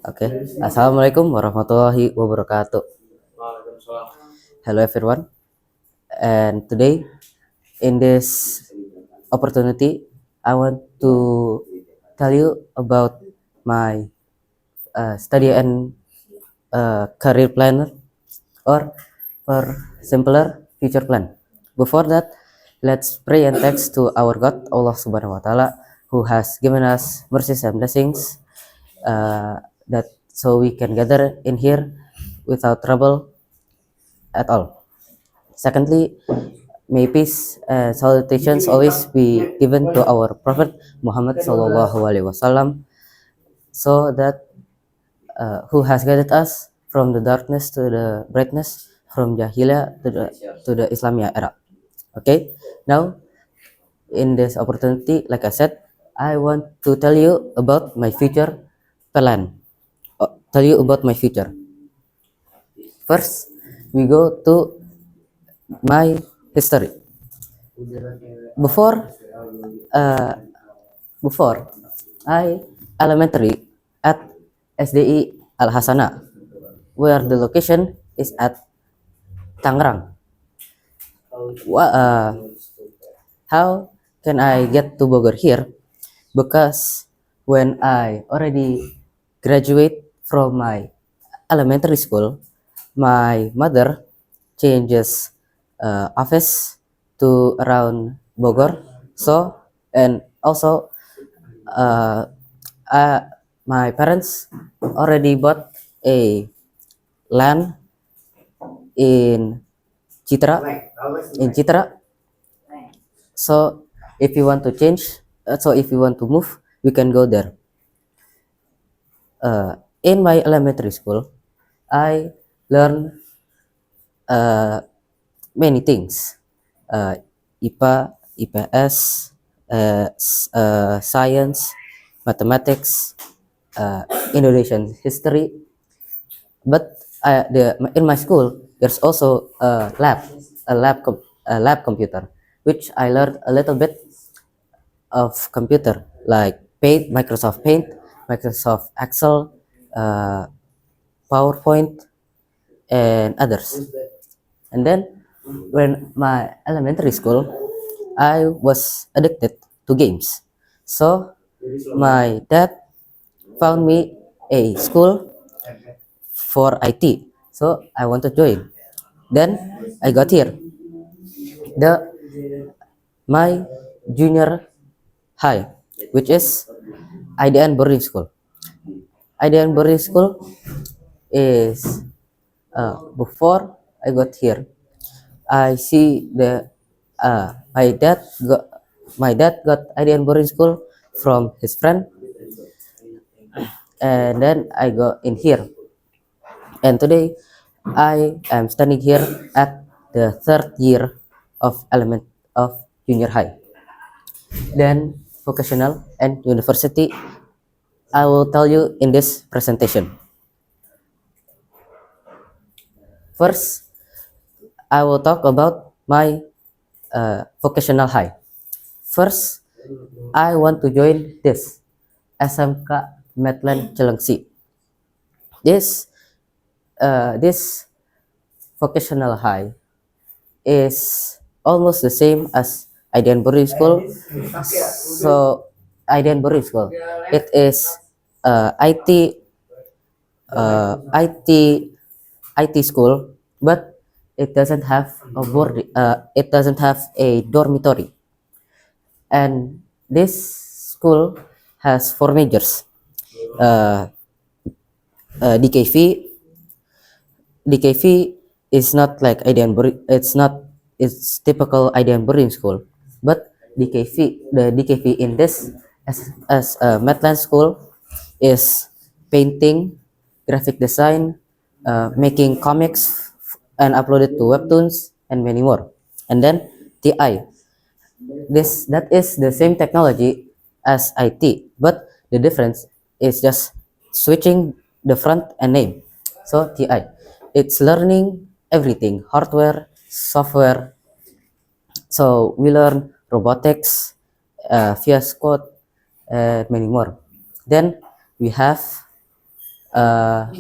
Oke, Assalamualaikum warahmatullahi wabarakatuh. Hello everyone, and today in this opportunity, I want to tell you about my study and career planner, or for simpler, future plan. Before that, let's pray and thanks to our God, Allah Subhanahu wa Taala, who has given us mercies and blessings, that so we can gather in here without trouble at all. Secondly, may peace and salutations always be given to our Prophet Muhammad Sallallahu Alaihi Wasallam, so that who has guided us from the darkness to the brightness, from Jahiliyah to the Islamia era. Okay, now in this opportunity, like I said, I want to tell you about my future plan. Tell you about my future. First, we go to my history. Before uh, before I elementary at SDI Al Hasana, where the location is at Tangerang. How can I get to Bogor here? Because when I already graduate from my elementary school, my mother changes office to around Bogor. So, and also uh, uh, my parents already bought a land in Citra, in Citra. So if you want to change, so if you want to move, we can go there. In my elementary school, I learn many things: IPA, IPS, science, mathematics, Indonesian history. But in my school, there's also a lab computer, which I learned a little bit of computer, like Paint, Microsoft Excel, uh, PowerPoint, and others. And then when my elementary school, I was addicted to games. So my dad found me a school for IT. So I want to join. Then I got here. The my junior high, which is IDN boarding school. IDN boarding school is before I got here. I see the my dad got IDN boarding school from his friend, and then I got in here. And today I am standing here at the third year of junior high. Then vocational and university, I will tell you in this presentation. First, I will talk about my vocational high. First, I want to join this SMK Medland Cilengsi. This vocational high is almost the same as IDN boarding school. So IDN boarding school, it is IT uh, IT IT school, but it doesn't have it doesn't have a dormitory. And this school has four majors: uh, DKV. DKV is not like IDN boarding. It's typical IDN boarding school, but the DKV in this as a Medland school is painting, graphic design, making comics and upload it to webtoons, and many more. And then TI, that is the same technology as IT, but the difference is just switching the front and name. So TI, it's learning everything: hardware, software. So we learn robotics, VS Code, and many more. Then we have uh,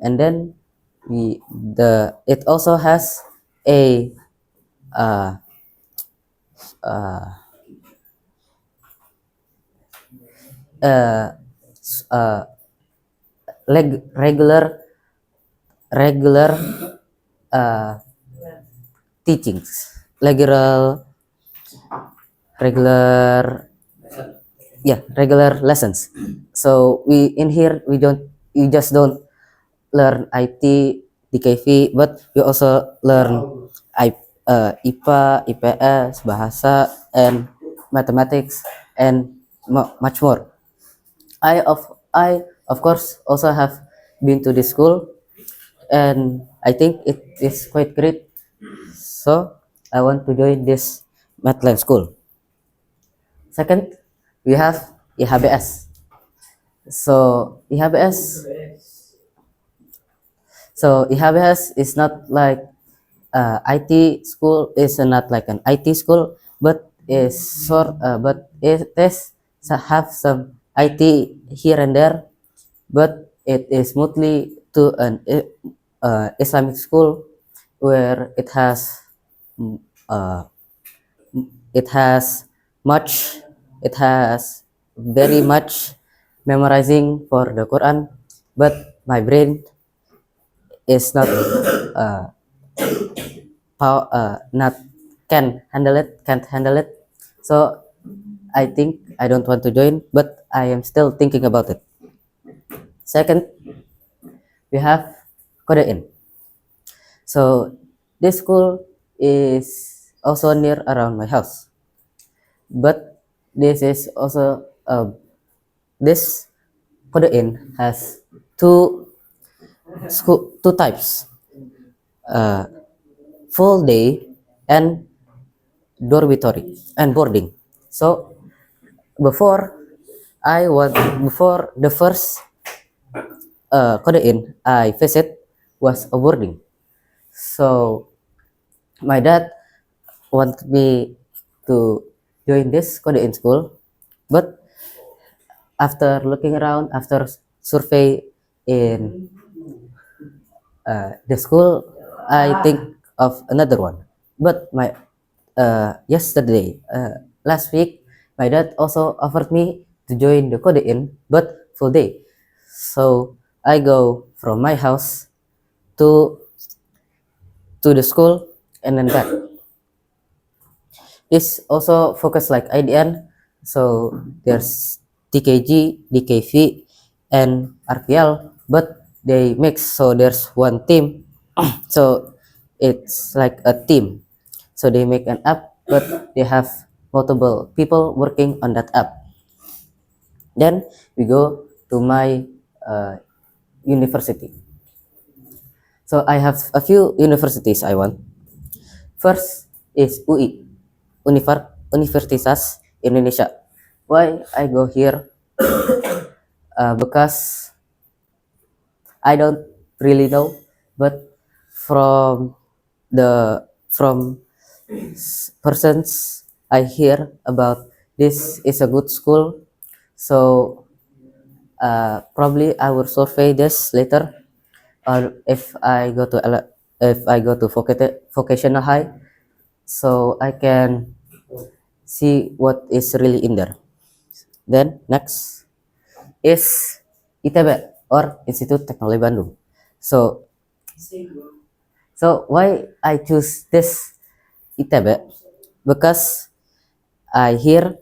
and then it also has a uh, uh, uh, uh, regular uh, teachings, regular regular lessons. So we just don't learn IT, DKV, but we also learn IPA, IPS, bahasa, and mathematics, and much more. I of course also have been to this school, and I think it is quite great. So I want to join this Mathline school. Second, we have IHBS. So IHBS, is not like IT school. Is not like an IT school, but it is have some IT here and there, but it is mostly to an Islamic school where mm, uh, it has much it has very much memorizing for the Quran, but my brain is uh, not can't handle it. So I think I don't want to join, but I am still thinking about it. Second, we have Kodein. So this school is also near around my house, but this is also this Kodein has two types, uh, full day and dormitory and boarding. So before before the first Kodein I visit was a boarding. So my dad wanted me to join this Kodein school, but after looking around, after survey in the school, I think of another one. But my yesterday, last week, my dad also offered me to join the Kodein, but full day. So I go from my house to the school and then back. This also focus like IDN. So there's DKG, DKV, and RPL, but they mix. So there's one team. So it's like a team. So they make an app, but they have multiple people working on that app. Then we go to my university. So I have a few universities I want. First is UI, Universitas Indonesia. Why I go here? Because I don't really know, but from from persons I hear about, this is a good school. So probably I will survey this later, or if I go to vocational high, so I can see what is really in there. Then next is ITB, or Institut Teknologi Bandung. So why I choose this ITB? Because I hear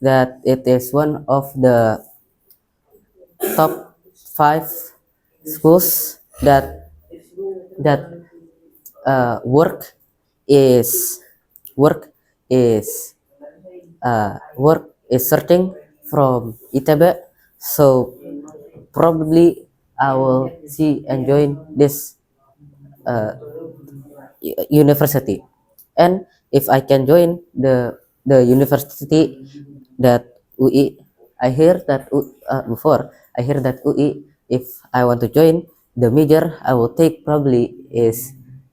that it is one of the top 5 schools that work is work is work is searching from ITB. So probably I will see and join this university. And if I can join the university that UI, I hear that before I hear that UI, if I want to join, the major I will take probably is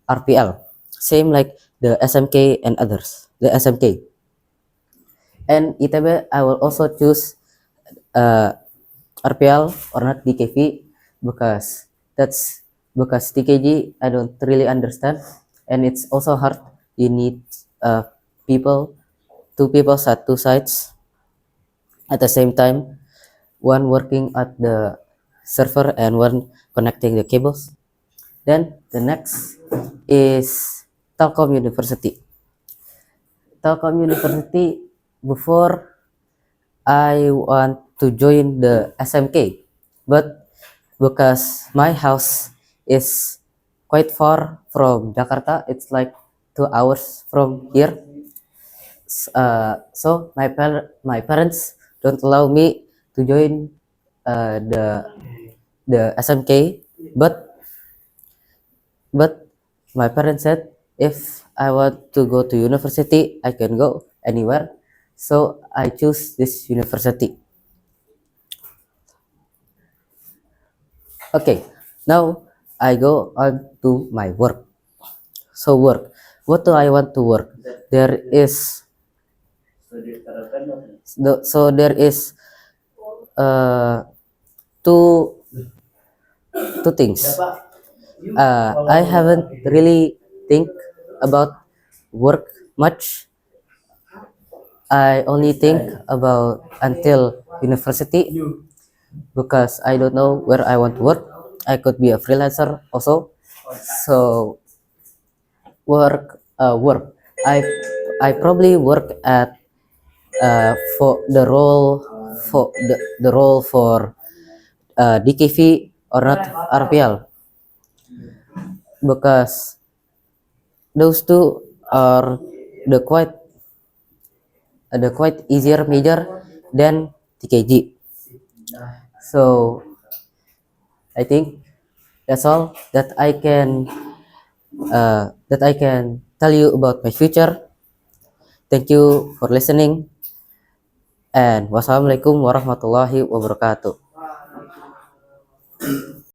RPL, same like the SMK and others. The SMK. And ITB, I will also choose RPL or not DKV because TKG I don't really understand, and it's also hard. You need people, two people at two sides at the same time, one working at the server and one connecting the cables. Then the next is Telkom University. Telkom University, before I want to join the SMK, but because my house is quite far from Jakarta, it's like 2 hours from here. So my parents don't allow me to join the SMK, but my parents said if I want to go to university, I can go anywhere. So I choose this university. Okay, now I go on to my work. So work. What do I want to work? There is there is two two things. I haven't really think about work much. I only think about until university because I don't know where I want to work. I could be a freelancer also. So work. I probably work at for the role for DKV or not RPL because those two are the quite easier major than TKG. So I think that's all that I can tell you about my future. Thank you for listening, and wassalamualaikum warahmatullahi wabarakatuh.